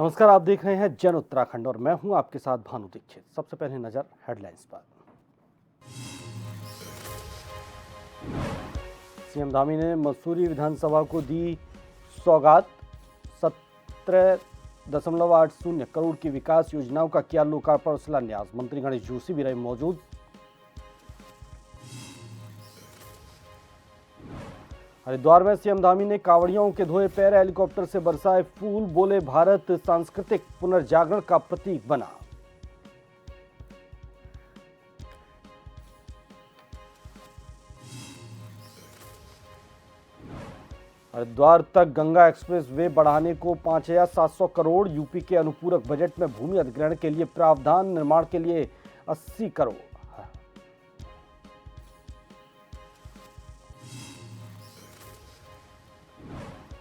नमस्कार, आप देख रहे हैं जन उत्तराखंड और मैं हूं आपके साथ भानु दीक्षित। सबसे पहले नजर हेडलाइंस पर। सीएम धामी ने मसूरी विधानसभा को दी सौगात। 17.80 करोड़ की विकास योजनाओं का किया लोकार्पण और शिलान्यास। मंत्री गणेश जोशी भी रहे मौजूद। हरिद्वार में सीएम धामी ने कांवड़ियों के धोए पैर, हेलीकॉप्टर से बरसाए फूल। बोले भारत सांस्कृतिक पुनर्जागरण का प्रतीक बना। हरिद्वार तक गंगा एक्सप्रेस वे बढ़ाने को 5,700 करोड़। यूपी के अनुपूरक बजट में भूमि अधिग्रहण के लिए प्रावधान, निर्माण के लिए 80 करोड़।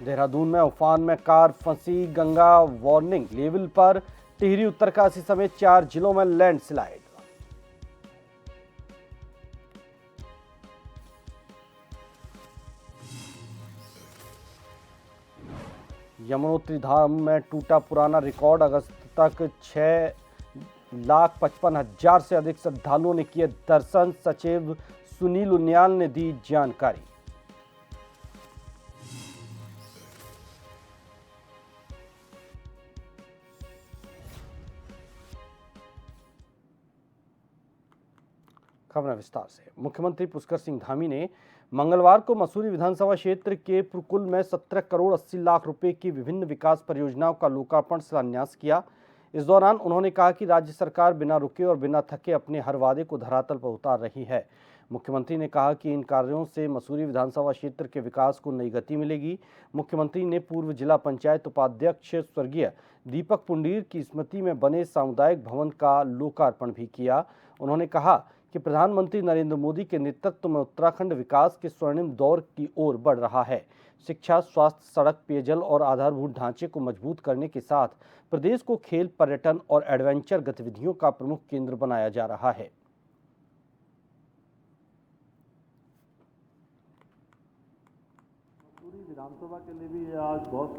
देहरादून में उफान में कार फंसी, गंगा वार्निंग लेवल पर। टिहरी, उत्तरकाशी समेत 4 जिलों में लैंडस्लाइड। यमुनोत्री धाम में टूटा पुराना रिकॉर्ड। अगस्त तक 6,55,000 से अधिक श्रद्धालुओं ने किए दर्शन। सचिव सुनील उनियाल ने दी जानकारी। खबर विस्तार से। मुख्यमंत्री पुष्कर सिंह धामी ने मंगलवार को मसूरी विधानसभा क्षेत्र के पुरकुल में 17 करोड़ 80 लाख रुपए की विभिन्न विकास परियोजनाओं का लोकार्पण शिलान्यास किया। इस दौरान उन्होंने कहा कि राज्य सरकार बिना रुके और बिना थके अपने हर वादे को धरातल पर उतार रही है। मुख्यमंत्री ने कहा कि इन कार्यों से मसूरी विधानसभा क्षेत्र के विकास को नई गति मिलेगी। मुख्यमंत्री ने पूर्व जिला पंचायत उपाध्यक्ष स्वर्गीय दीपक पुंडीर की स्मृति में बने सामुदायिक भवन का लोकार्पण भी किया। उन्होंने कहा कि प्रधानमंत्री नरेंद्र मोदी के नेतृत्व में उत्तराखंड विकास के स्वर्णिम दौर की ओर बढ़ रहा है। शिक्षा, स्वास्थ्य, सड़क, पेयजल और आधारभूत ढांचे को मजबूत करने के साथ प्रदेश को खेल, पर्यटन और एडवेंचर गतिविधियों का प्रमुख केंद्र बनाया जा रहा है। मसूरी विधानसभा के लिए भी ये आज बहुत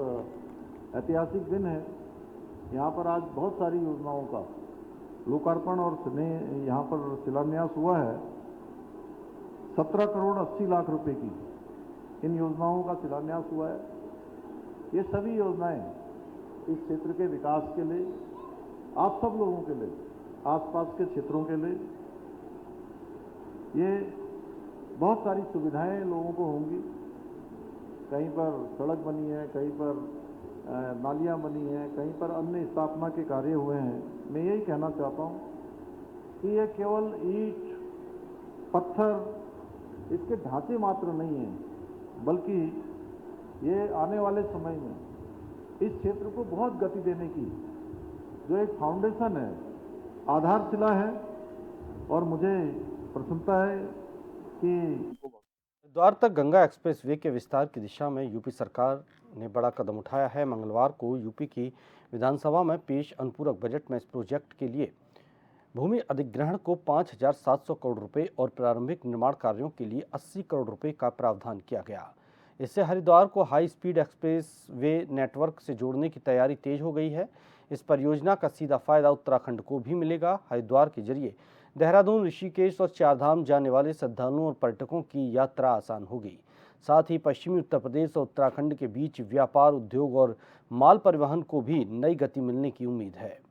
ऐतिहासिक दिन है। यहाँ पर आज बहुत सारी योजनाओं का लोकार्पण और यहाँ पर शिलान्यास हुआ है। 17 करोड़ 80 लाख रुपए की इन योजनाओं का शिलान्यास हुआ है। ये सभी योजनाएं इस क्षेत्र के विकास के लिए, आप सब लोगों के लिए, आसपास के क्षेत्रों के लिए, ये बहुत सारी सुविधाएं लोगों को होंगी। कहीं पर सड़क बनी है, कहीं पर नालियां बनी हैं, कहीं पर अन्य स्थापना के कार्य हुए हैं। मैं यही कहना चाहता हूं कि ये केवल ईंट, पत्थर, इसके ढांचे मात्र नहीं हैं, बल्कि ये आने वाले समय में इस क्षेत्र को बहुत गति देने की जो एक फाउंडेशन है, आधारशिला है। और मुझे प्रसन्नता है कि हरिद्वार तक गंगा एक्सप्रेस वे के विस्तार की दिशा में यूपी सरकार ने बड़ा कदम उठाया है। मंगलवार को यूपी की विधानसभा में पेश अनुपूरक बजट में इस प्रोजेक्ट के लिए भूमि अधिग्रहण को 5,700 करोड़ रुपए और प्रारंभिक निर्माण कार्यों के लिए 80 करोड़ रुपए का प्रावधान किया गया। इससे हरिद्वार को high speed express way network से जोड़ने की तैयारी तेज हो गई है। इस परियोजना का सीधा फायदा उत्तराखंड को भी मिलेगा। हरिद्वार के जरिए देहरादून, ऋषिकेश और चारधाम जाने वाले श्रद्धालुओं और पर्यटकों की यात्रा आसान होगी। साथ ही पश्चिमी उत्तर प्रदेश और उत्तराखंड के बीच व्यापार, उद्योग और माल परिवहन को भी नई गति मिलने की उम्मीद है।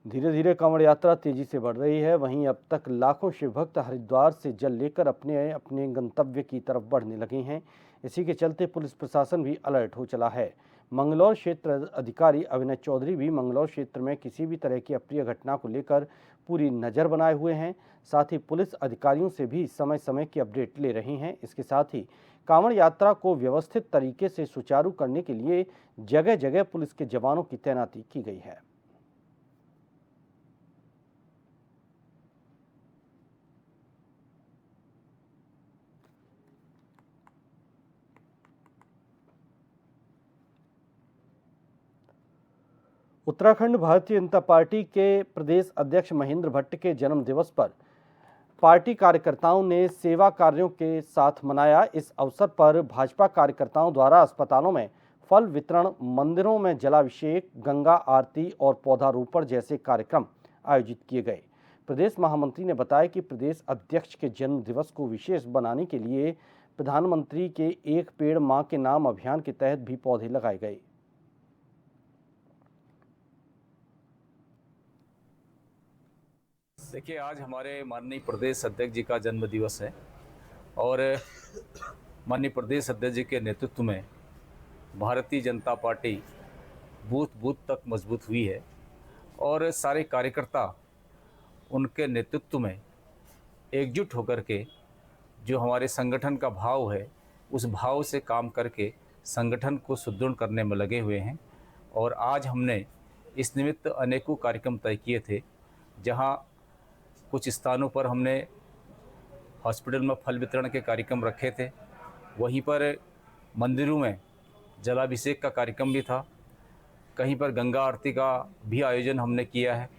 धीरे धीरे कांवड़ यात्रा तेजी से बढ़ रही है। वहीं अब तक लाखों शिव भक्त हरिद्वार से जल लेकर अपने अपने गंतव्य की तरफ बढ़ने लगे हैं। इसी के चलते पुलिस प्रशासन भी अलर्ट हो चला है। मंगलौर क्षेत्र अधिकारी अविनाश चौधरी भी मंगलौर क्षेत्र में किसी भी तरह की अप्रिय घटना को लेकर पूरी नज़र बनाए हुए हैं। साथ ही पुलिस अधिकारियों से भी समय समय की अपडेट ले रहे हैं। इसके साथ ही कांवड़ यात्रा को व्यवस्थित तरीके से सुचारू करने के लिए जगह जगह पुलिस के जवानों की तैनाती की गई है। उत्तराखंड भारतीय जनता पार्टी के प्रदेश अध्यक्ष महेंद्र भट्ट के जन्म दिवस पर पार्टी कार्यकर्ताओं ने सेवा कार्यों के साथ मनाया। इस अवसर पर भाजपा कार्यकर्ताओं द्वारा अस्पतालों में फल वितरण, मंदिरों में जलाभिषेक, गंगा आरती और पौधारोपण जैसे कार्यक्रम आयोजित किए गए। प्रदेश महामंत्री ने बताया कि प्रदेश अध्यक्ष के जन्म दिवस को विशेष बनाने के लिए प्रधानमंत्री के एक पेड़ मां के नाम अभियान के तहत भी पौधे लगाए गए। देखिए, आज हमारे माननीय प्रदेश अध्यक्ष जी का जन्म दिवस है और माननीय प्रदेश अध्यक्ष जी के नेतृत्व में Bharatiya Janata party booth booth तक मजबूत हुई है और सारे कार्यकर्ता उनके नेतृत्व में एकजुट होकर के जो हमारे संगठन का भाव है उस भाव से काम करके संगठन को सुदृढ़ करने में लगे हुए हैं। और आज हमने इस निमित्त अनेकों कार्यक्रम तय किए थे, जहां कुछ स्थानों पर हमने हॉस्पिटल में फल वितरण के कार्यक्रम रखे थे, वहीं पर मंदिरों में जलाभिषेक का कार्यक्रम भी था, कहीं पर गंगा आरती का भी आयोजन हमने किया है।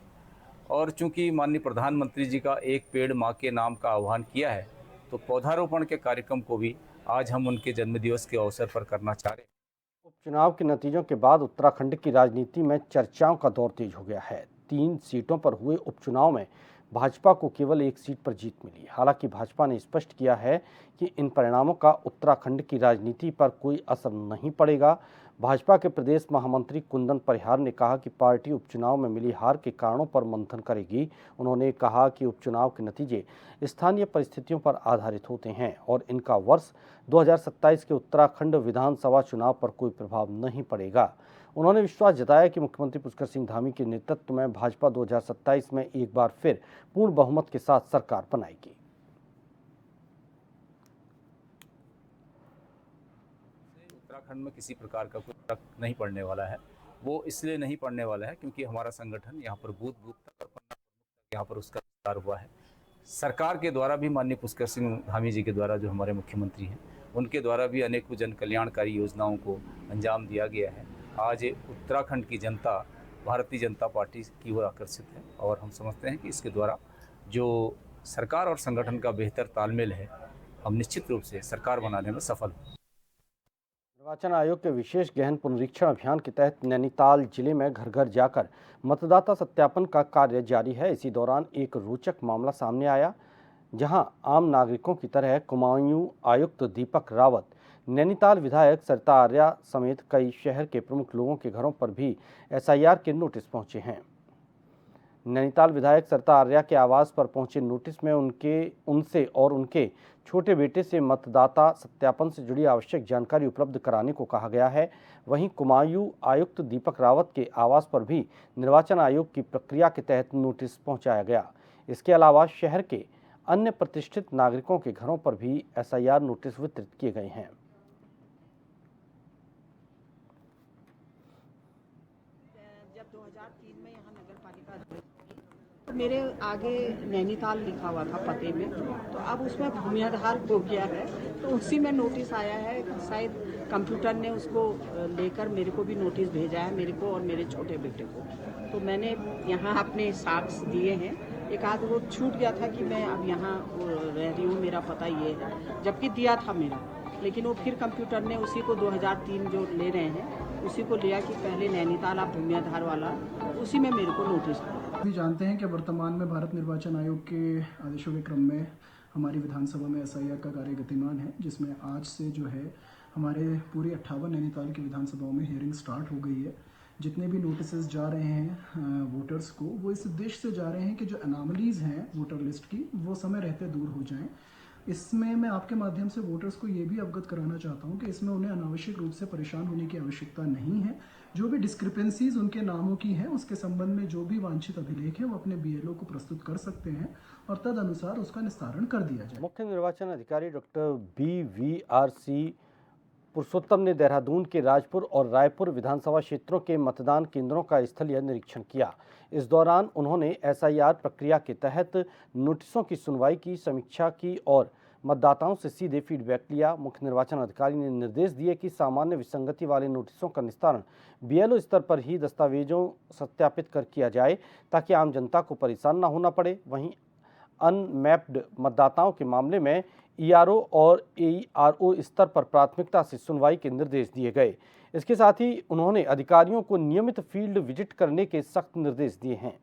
और चूंकि माननीय प्रधानमंत्री जी का एक पेड़ मां के नाम का आह्वान किया है, तो पौधारोपण के कार्यक्रम को भी आज हम उनके जन्मदिवस के अवसर पर करना चाह रहे हैं। उपचुनाव के नतीजों के बाद उत्तराखंड की राजनीति में चर्चाओं का दौर तेज हो गया है। 3 सीटों पर हुए उपचुनाव में भाजपा को केवल 1 सीट पर जीत मिली। हालांकि भाजपा ने स्पष्ट किया है कि इन परिणामों का उत्तराखंड की राजनीति पर कोई असर नहीं पड़ेगा। भाजपा के प्रदेश महामंत्री कुंदन परिहार ने कहा कि पार्टी उपचुनाव में मिली हार के कारणों पर मंथन करेगी। उन्होंने कहा कि उपचुनाव के नतीजे स्थानीय परिस्थितियों पर आधारित होते हैं और इनका वर्ष 2027 के उत्तराखंड विधानसभा चुनाव पर कोई प्रभाव नहीं पड़ेगा। उन्होंने विश्वास जताया कि मुख्यमंत्री पुष्कर सिंह धामी के नेतृत्व में भाजपा 2027 में एक बार फिर पूर्ण बहुमत के साथ सरकार बनाएगी। उत्तराखंड में किसी प्रकार का कोई फर्क नहीं पड़ने वाला है। वो इसलिए नहीं पड़ने वाला है क्योंकि हमारा संगठन यहाँ पर बूथ बूथ तक यहाँ पर उसका विस्तार हुआ है। सरकार के द्वारा भी माननीय पुष्कर सिंह धामी जी के द्वारा, जो हमारे मुख्यमंत्री हैं, उनके द्वारा भी अनेकों जन कल्याणकारी योजनाओं को अंजाम दिया गया है। आज उत्तराखंड की जनता भारतीय जनता पार्टी की ओर आकर्षित है और हम समझते हैं कि इसके द्वारा जो सरकार और संगठन का बेहतर तालमेल है, हम निश्चित रूप से सरकार बनाने में सफल हों। निर्वाचन आयोग के विशेष गहन पुनरीक्षण अभियान के तहत नैनीताल जिले में घर घर जाकर मतदाता सत्यापन का कार्य जारी है। इसी दौरान एक रोचक मामला सामने आया, जहां आम नागरिकों की तरह कुमाऊं आयुक्त दीपक रावत, नैनीताल विधायक सरिता आर्या समेत कई शहर के प्रमुख लोगों के घरों पर भी एसआईआर के नोटिस पहुंचे हैं। नैनीताल विधायक सरिता आर्या के आवास पर पहुंचे नोटिस में उनसे और उनके छोटे बेटे से मतदाता सत्यापन से जुड़ी आवश्यक जानकारी उपलब्ध कराने को कहा गया है। वहीं कुमाऊं आयुक्त दीपक रावत के आवास पर भी निर्वाचन आयोग की प्रक्रिया के तहत नोटिस पहुंचाया गया। इसके अलावा शहर के अन्य प्रतिष्ठित नागरिकों के घरों पर भी एसआईआर नोटिस वितरित किए गए हैं। जब 2003 में यहाँ नगर पालिका मेरे आगे नैनीताल लिखा हुआ था पते में, तो अब उसमें भूमियाधार हो गया है, तो उसी में नोटिस आया है। शायद कंप्यूटर ने उसको लेकर मेरे को भी नोटिस भेजा है, मेरे को और मेरे छोटे बेटे को। तो मैंने यहाँ अपने साक्ष्य दिए हैं। एक आध वो छूट गया था कि मैं अब यहाँ रह रही हूँ, मेरा पता ये है, जबकि दिया था मेरा, लेकिन वो फिर कंप्यूटर ने उसी को 2003 जो ले रहे हैं उसी को लिया कि पहले नैनीताल आप भूमियाधार वाला, उसी में मेरे को नोटिस दिया। भी जानते हैं कि वर्तमान में भारत निर्वाचन आयोग के आदेशों के क्रम में हमारी विधानसभा में एसआईआर का कार्य गतिमान है, जिसमें आज से जो है हमारे पूरी 58 नैनीताल की विधानसभाओं में हियरिंग स्टार्ट हो गई है। जितने भी नोटिसेस जा रहे हैं वोटर्स को, वो इस उद्देश्य से जा रहे हैं कि जो अनामलीज हैं वोटर लिस्ट की, वो समय रहते दूर हो जाएं। इसमें मैं आपके माध्यम से वोटर्स को ये भी अवगत कराना चाहता हूँ कि इसमें उन्हें अनावश्यक रूप से परेशान होने की आवश्यकता नहीं है। जो भी डिस्क्रिपेंसीज उनके नामों की हैं, उसके संबंध में जो भी वांछित अभिलेख है वो अपने बीएलओ को प्रस्तुत कर सकते हैं और तद अनुसार उसका निस्तारण कर दिया जाए। मुख्य निर्वाचन अधिकारी डॉक्टर BVRC पुरुषोत्तम ने देहरादून के राजपुर और रायपुर विधानसभा क्षेत्रों के मतदान केंद्रों का स्थलीय निरीक्षण किया। इस दौरान उन्होंने एसआईआर प्रक्रिया के तहत नोटिसों की सुनवाई की, समीक्षा की और मतदाताओं से सीधे फीडबैक लिया। मुख्य निर्वाचन अधिकारी ने निर्देश दिए कि सामान्य विसंगति वाले नोटिसों का निस्तारण बीएलओ स्तर पर ही दस्तावेजों सत्यापित कर किया जाए, ताकि आम जनता को परेशान न होना पड़े। वहीं अनमैप्ड मतदाताओं के मामले में ईआरओ और एईआरओ स्तर पर प्राथमिकता से सुनवाई के निर्देश दिए गए। इसके साथ ही उन्होंने अधिकारियों को नियमित फील्ड विजिट करने के सख्त निर्देश दिए हैं।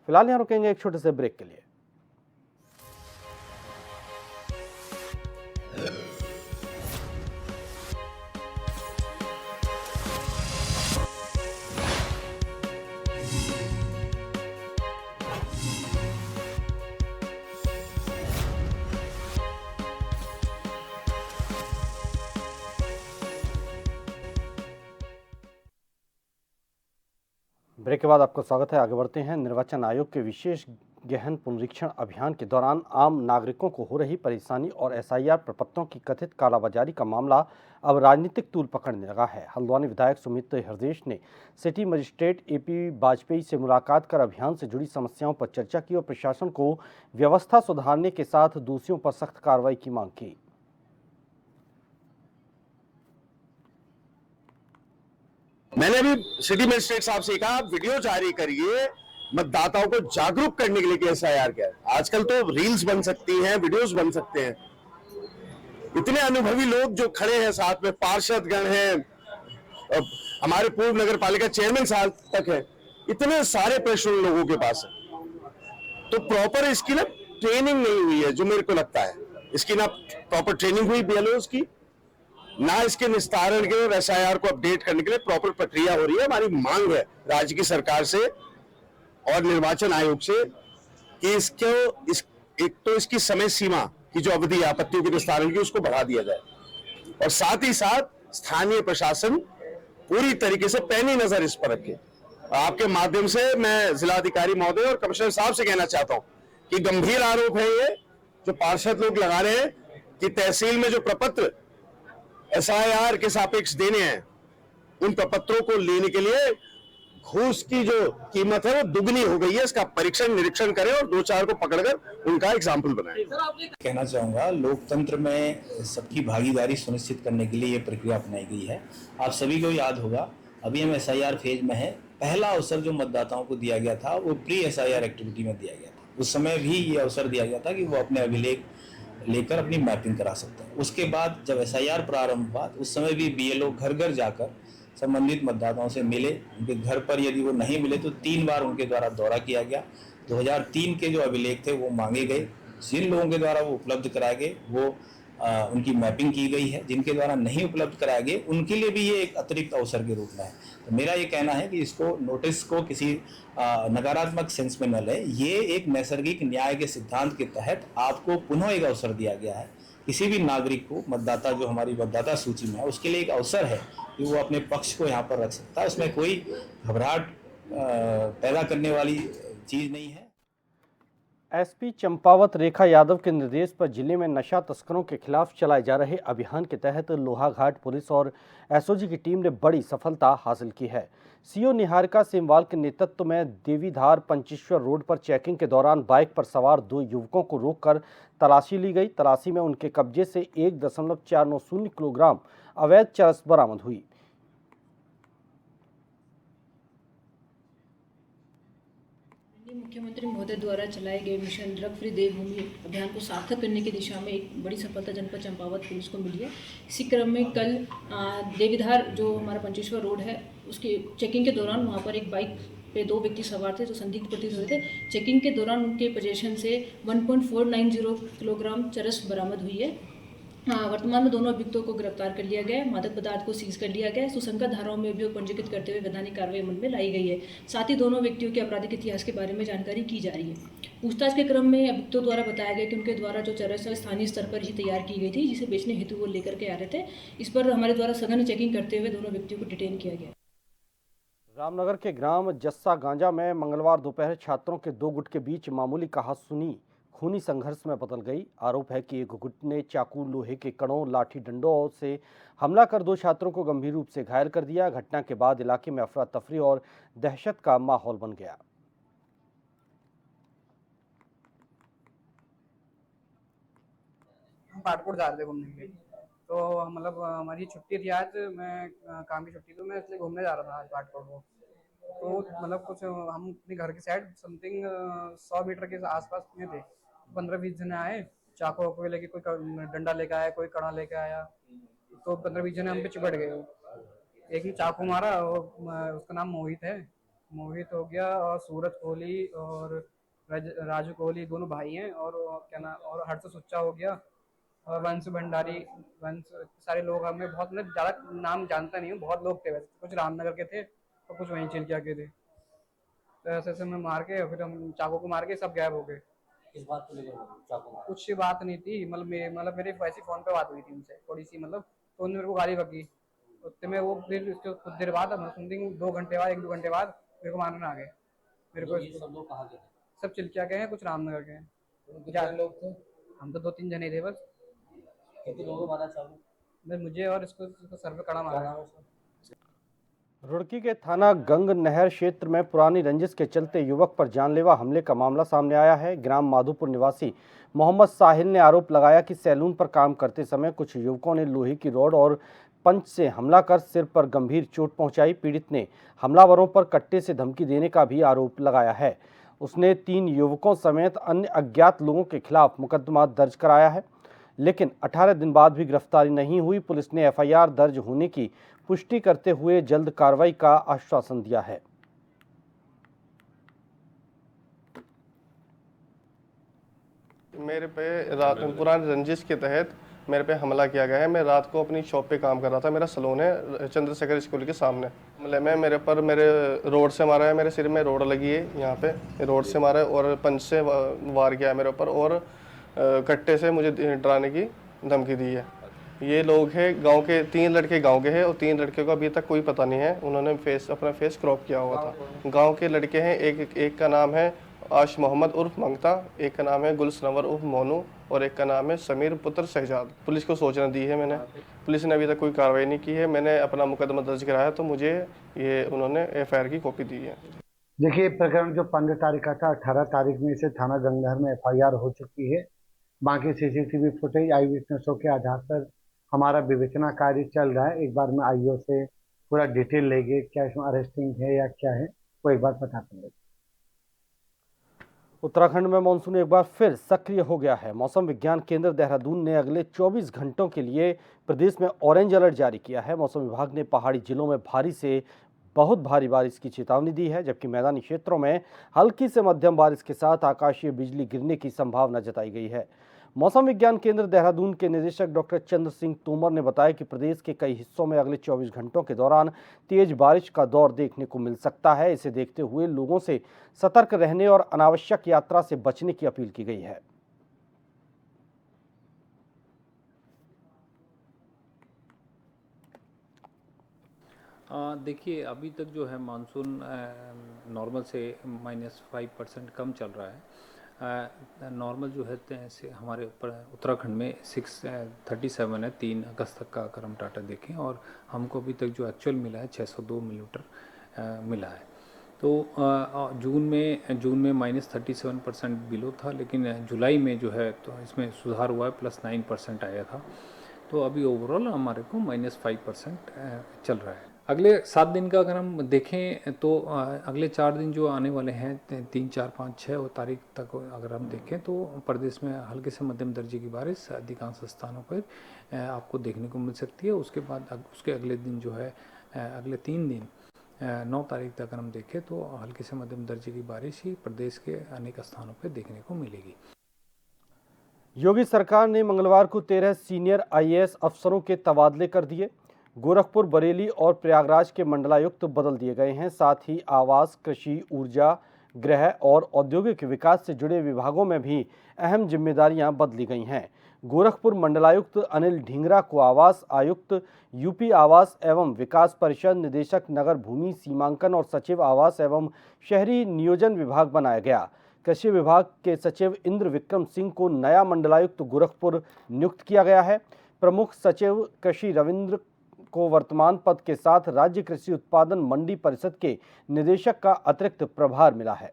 फिलहाल यहां रुकेंगे एक छोटे से ब्रेक के लिए। ब्रेक के बाद आपका स्वागत है। आगे बढ़ते हैं। निर्वाचन आयोग के विशेष गहन पुनरीक्षण अभियान के दौरान आम नागरिकों को हो रही परेशानी और एसआईआर प्रपत्रों की कथित कालाबाजारी का मामला अब राजनीतिक तूल पकड़ने लगा है। हल्द्वानी विधायक सुमित हृदयेश ने सिटी मजिस्ट्रेट एपी वाजपेयी से मुलाकात कर अभियान से जुड़ी समस्याओं पर चर्चा की और प्रशासन को व्यवस्था सुधारने के साथ दोषियों पर सख्त कार्रवाई की मांग की। मैंने अभी सिटी मजिस्ट्रेट साहब से कहा, आप वीडियो जारी करिए मतदाताओं को जागरूक करने के लिए कि एसआईआर क्या है। आजकल तो रील्स बन सकती हैं, वीडियोस बन सकते हैं। इतने अनुभवी लोग जो खड़े हैं साथ में, पार्षदगण हैं, हमारे पूर्व नगर पालिका चेयरमैन साहब तक है, इतने सारे प्रश्न लोगों के पास है। तो प्रॉपर इसकी ना ट्रेनिंग नहीं हुई है, जो मेरे को लगता है। इसकी ना प्रॉपर ट्रेनिंग हुई बीएलओस की, ना इसके निस्तारण के और एसआईआर को अपडेट करने के लिए प्रॉपर प्रक्रिया हो रही है। हमारी मांग है राज्य की सरकार से और निर्वाचन आयोग से कि एक तो इसकी समय सीमा की जो अवधि है आपत्तियों के निस्तारण की, उसको बढ़ा दिया जाए और साथ ही साथ स्थानीय प्रशासन पूरी तरीके से पैनी नजर इस पर रखे। आपके माध्यम से मैं जिलाधिकारी महोदय और कमिश्नर साहब से कहना चाहता हूं कि गंभीर आरोप है ये जो पार्षद लोग लगा रहे हैं कि तहसील में जो प्रपत्र एसआईआर के सापेक्ष देने हैं, उन प्रपत्रों को लेने के लिए घूस की जो कीमत है वो दुगनी हो गई है। इसका परीक्षण निरीक्षण करें और 2-4 को पकड़कर उनका एग्जाम्पल बनाएं। कहना चाहूँगा, लोकतंत्र में सबकी भागीदारी सुनिश्चित करने के लिए ये प्रक्रिया अपनाई गई है। आप सभी को याद होगा, अभी हम एसआईआर फेज में है। पहला अवसर जो मतदाताओं को दिया गया था वो प्री एसआईआर एक्टिविटी में दिया गया था। उस समय भी ये अवसर दिया गया था कि वो अपने अभिलेख लेकर अपनी मैपिंग करा सकते हैं। उसके बाद जब एसआईआर प्रारंभ हुआ उस समय भी बीएलओ घर घर जाकर संबंधित मतदाताओं से मिले। उनके घर पर यदि वो नहीं मिले तो 3 बार उनके द्वारा दौरा किया गया। 2003 के जो अभिलेख थे वो मांगे गए। जिन लोगों के द्वारा वो उपलब्ध कराए गए वो उनकी मैपिंग की गई है। जिनके द्वारा नहीं उपलब्ध कराए गए उनके लिए भी ये एक अतिरिक्त अवसर के रूप में है। तो मेरा ये कहना है कि इसको नोटिस को किसी नकारात्मक सेंस में न ले। ये एक नैसर्गिक न्याय के सिद्धांत के तहत आपको पुनः एक अवसर दिया गया है। किसी भी नागरिक को, मतदाता जो हमारी मतदाता सूची में है, उसके लिए एक अवसर है कि वो अपने पक्ष को यहाँ पर रख सकता है। उसमें कोई घबराहट पैदा करने वाली चीज़ नहीं है। एसपी चंपावत रेखा यादव के निर्देश पर जिले में नशा तस्करों के खिलाफ चलाए जा रहे अभियान के तहत लोहाघाट पुलिस और एसओजी की टीम ने बड़ी सफलता हासिल की है। सीओ निहारिका सेमवाल के नेतृत्व में देवीधार पंचेश्वर रोड पर चेकिंग के दौरान बाइक पर सवार 2 युवकों को रोककर तलाशी ली गई। तलाशी में उनके कब्जे से 1.490 किलोग्राम अवैध चरस बरामद हुई। मुख्यमंत्री महोदय द्वारा चलाए गए मिशन ड्रग फ्री देवभूमि अभियान को सार्थक करने की दिशा में एक बड़ी सफलता जनपद चंपावत पुलिस को मिली है। इसी क्रम में कल देवीधार जो हमारा पंचेश्वर रोड है उसकी चेकिंग के दौरान वहां पर एक बाइक पे 2 व्यक्ति सवार थे जो संदिग्ध प्रतीत हुए थे। चेकिंग के दौरान उनके पोजीशन से 1.490 किलोग्राम चरस बरामद हुई है। वर्तमान में दोनों अभियुक्तों को गिरफ्तार कर लिया गया है। मादक पदार्थ को सीज कर लिया गया है। सुसंगत धाराओं में अभियोग पंजीकृत करते हुए वैधानिक कार्रवाई अमल में लाई गई है। साथ ही दोनों व्यक्तियों के आपराधिक इतिहास के बारे में जानकारी की जा रही है। पूछताछ के क्रम में अभियुक्तों द्वारा बताया गया कि उनके द्वारा जो चरस है स्थानीय स्तर पर ही तैयार की गई थी, जिसे बेचने हेतु वो लेकर के आ रहे थे। इस पर हमारे द्वारा सघन चेकिंग करते हुए दोनों व्यक्तियों को डिटेन किया गया। रामनगर के ग्राम जस्सा गांजा में मंगलवार दोपहर छात्रों के 2 गुट के बीच मामूली कहासुनी खूनी संघर्ष में बदल गई। आरोप है कि एक गुट ने चाकू, लोहे के कड़ों, लाठी डंडों से हमला कर 2 छात्रों को गंभीर रूप से घायल कर दिया। घटना के बाद इलाके में अफरा तफरी और दहशत का माहौल बन गया। हम पाटकोट जा रहे थे घूमने के लिए, तो मतलब हमारी छुट्टी थी आज, मैं काम की छुट्टी, तो मैं इसलिए घूमने जा रहा था आज घाटकोट को। तो मतलब कुछ हम अपने घर की साइड समथिंग 100 मीटर के आसपास में थे। 15-20 जने आए, चाकू वाकू लेके, कोई डंडा लेके आया, कोई कड़ा लेके आया। तो 15-20 जने हम पे चिपट गए। एक ने चाकू मारा और उसका नाम मोहित है। मोहित हो गया, और सूरज कोहली और राजू कोहली दोनों भाई हैं। और क्या नाम, और हर्ष सुच्चा हो गया, और वंश भंडारी, वंश, सारे लोग, हमें बहुत, मतलब ज़्यादा नाम जानता नहीं हूँ, बहुत लोग थे वैसे, कुछ रामनगर के थे और कुछ वहीं चिल्किया के थे। तो ऐसे ऐसे में मार के, फिर हम चाकू को मार के सब गायब हो गए। इस बात को लेकर चाकू मारा? कुछ बात नहीं थी, मतलब मेरे वैसे फ़ोन पे बात हुई थी उनसे थोड़ी सी, मतलब तो उन्होंने मेरे को गाली बकी। उतने में वो फिर उसके कुछ देर बाद, समथिंग 2 घंटे बाद, 1-2 घंटे बाद मेरे को मारने आ गए। मेरे को ये सब लोग कहाँ के थे? सब चिल्किया के हैं, कुछ रामनगर के हैं। कितने लोग थे? हम तो 2-3 जने थे बस। कितने लोगों को मारा चाकू? बस मुझे और इसको सर पे कड़ा क्या मारा। नाम है उसका? रुड़की के थाना गंग नहर क्षेत्र में पुरानी रंजिश के चलते युवक पर जानलेवा हमले का मामला सामने आया है। ग्राम माधोपुर निवासी मोहम्मद साहिल ने आरोप लगाया कि सैलून पर काम करते समय कुछ युवकों ने लोहे की रॉड और पंच से हमला कर सिर पर गंभीर चोट पहुंचाई। पीड़ित ने हमलावरों पर कट्टे से धमकी देने का भी आरोप लगाया है। उसने 3 युवकों समेत अन्य अज्ञात लोगों के खिलाफ मुकदमा दर्ज कराया है, लेकिन 18 दिन बाद भी गिरफ्तारी नहीं हुई। पुलिस ने एफआईआर दर्ज होने की पुष्टि करते हुए जल्द कार्रवाई का आश्वासन दिया है। मेरे पे रात में पुरानी रंजिश के तहत मेरे पे हमला किया गया है। मैं रात को अपनी शॉप पे काम कर रहा था, मेरा सलून है चंद्रशेखर स्कूल के सामने। हमले में मेरे रोड से मारा है, मेरे सिर में रोड लगी है, यहाँ पे रोड से मारा है, और पंच से वार किया है मेरे ऊपर, और कट्टे से मुझे डराने की धमकी दी है। ये लोग हैं गांव के, 3 लड़के गांव के हैं, और 3 लड़के को अभी तक कोई पता नहीं है। उन्होंने अपना फेस क्रॉप किया हुआ था। गांव के लड़के हैं, एक का नाम है आश मोहम्मद उर्फ मंगता, एक का नाम है गुलसनवर उर्फ मोनू, और एक का नाम है समीर पुत्र शहजाद। पुलिस को सूचना दी है मैंने, पुलिस ने अभी तक कोई कार्रवाई नहीं की है। मैंने अपना मुकदमा दर्ज कराया, तो मुझे ये उन्होंने एफआईआर की कॉपी दी है। देखिए, प्रकरण जो 15 तारीख का था, 18 तारीख में इसे थाना गंगनहर में एफआईआर हो चुकी है। बाकी सीसीटीवी फुटेज, आई विटनेसों के आधार पर हमारा विवेचना कार्य चल रहा है। एक बार में आईओ से पूरा डिटेल लेंगे, क्या इसमें अरेस्टिंग है या क्या है, वो एक बार पता करेंगे। उत्तराखंड में मानसून एक बार फिर सक्रिय हो गया है। मौसम विज्ञान केंद्र देहरादून ने अगले 24 घंटों के लिए प्रदेश में ऑरेंज अलर्ट जारी किया है। मौसम विभाग ने पहाड़ी जिलों में भारी से बहुत भारी बारिश की चेतावनी दी है, जबकि मैदानी क्षेत्रों में हल्की से मध्यम बारिश के साथ आकाशीय बिजली गिरने की संभावना जताई गई है। मौसम विज्ञान केंद्र देहरादून के निदेशक डॉक्टर चंद्र सिंह तोमर ने बताया कि प्रदेश के कई हिस्सों में अगले 24 घंटों के दौरान तेज बारिश का दौर देखने को मिल सकता है। इसे देखते हुए लोगों से सतर्क रहने और अनावश्यक यात्रा से बचने की अपील की गई है। देखिए, अभी तक जो है मानसून नॉर्मल से -5% कम चल रहा है। नॉर्मल जो है से हमारे उत्तराखंड में 637 है 3 अगस्त तक का, अगर हम डाटा देखें, और हमको अभी तक जो एक्चुअल मिला है 602 मिलीमीटर मिला है। तो जून में -37% बिलो था, लेकिन जुलाई में जो है तो इसमें सुधार हुआ है, +9% आया था। तो अभी ओवरऑल हमारे को -5% चल रहा है। अगले 7 दिन का अगर हम देखें तो अगले 4 दिन जो आने वाले हैं 3, 4, 5, 6 तारीख तक अगर हम देखें तो प्रदेश में हल्के से मध्यम दर्जे की बारिश अधिकांश स्थानों पर आपको देखने को मिल सकती है। उसके बाद उसके अगले दिन जो है अगले 3 दिन 9 तारीख तक अगर हम देखें तो हल्के से मध्यम दर्जे की बारिश ही प्रदेश के अनेक स्थानों पर देखने को मिलेगी। योगी सरकार ने मंगलवार को 13 सीनियर आईएएस अफसरों के तबादले कर दिए। गोरखपुर, बरेली और प्रयागराज के मंडलायुक्त बदल दिए गए हैं। साथ ही आवास, कृषि, ऊर्जा, गृह और औद्योगिक विकास से जुड़े विभागों में भी अहम जिम्मेदारियां बदली गई हैं। गोरखपुर मंडलायुक्त अनिल ढींगरा को आवास आयुक्त, यूपी आवास एवं विकास परिषद निदेशक नगर भूमि सीमांकन और सचिव आवास एवं शहरी नियोजन विभाग बनाया गया। कृषि विभाग के सचिव इंद्र विक्रम सिंह को नया मंडलायुक्त गोरखपुर नियुक्त किया गया है। प्रमुख सचिव कृषि रविंद्र को वर्तमान पद के साथ राज्य कृषि उत्पादन मंडी परिषद के निदेशक का अतिरिक्त प्रभार मिला है।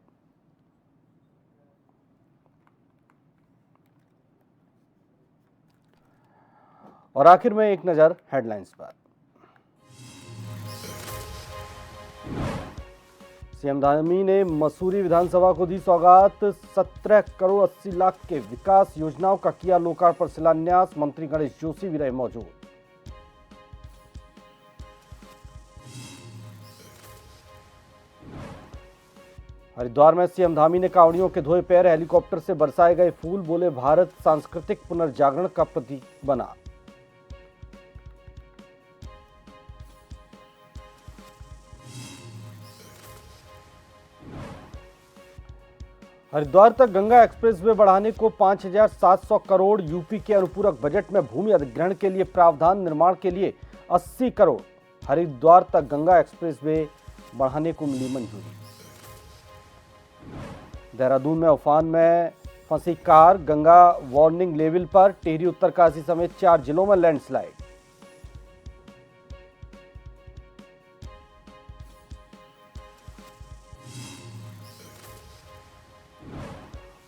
और आखिर में एक नजर हेडलाइंस पर। सीएम धामी ने मसूरी विधानसभा को दी सौगात। 17 करोड़ 80 लाख के विकास योजनाओं का किया लोकार्पण शिलान्यास। मंत्री गणेश जोशी भी रहे मौजूद। हरिद्वार में सीएम धामी ने कांवड़ियों के धोए पैर, हेलीकॉप्टर से बरसाए गए फूल। बोले भारत सांस्कृतिक पुनर्जागरण का प्रतीक बना। हरिद्वार तक गंगा एक्सप्रेसवे बढ़ाने को 5,700 करोड़। यूपी के अनुपूरक बजट में भूमि अधिग्रहण के लिए प्रावधान। निर्माण के लिए 80 करोड़। हरिद्वार तक गंगा एक्सप्रेसवे बढ़ाने को मिली मंजूरी। देहरादून में उफान में फंसी कार, गंगा वार्निंग लेवल पर। टिहरी, उत्तरकाशी समेत 4 जिलों में लैंडस्लाइड।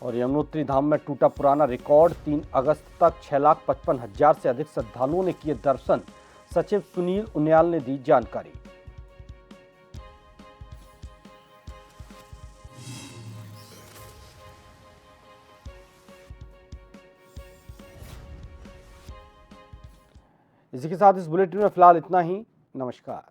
और यमुनोत्री धाम में टूटा पुराना रिकॉर्ड। 3 अगस्त तक 6,55,000 से अधिक श्रद्धालुओं ने किए दर्शन। सचिव सुनील उनियाल ने दी जानकारी। इसी के साथ इस बुलेटिन में फिलहाल इतना ही। नमस्कार।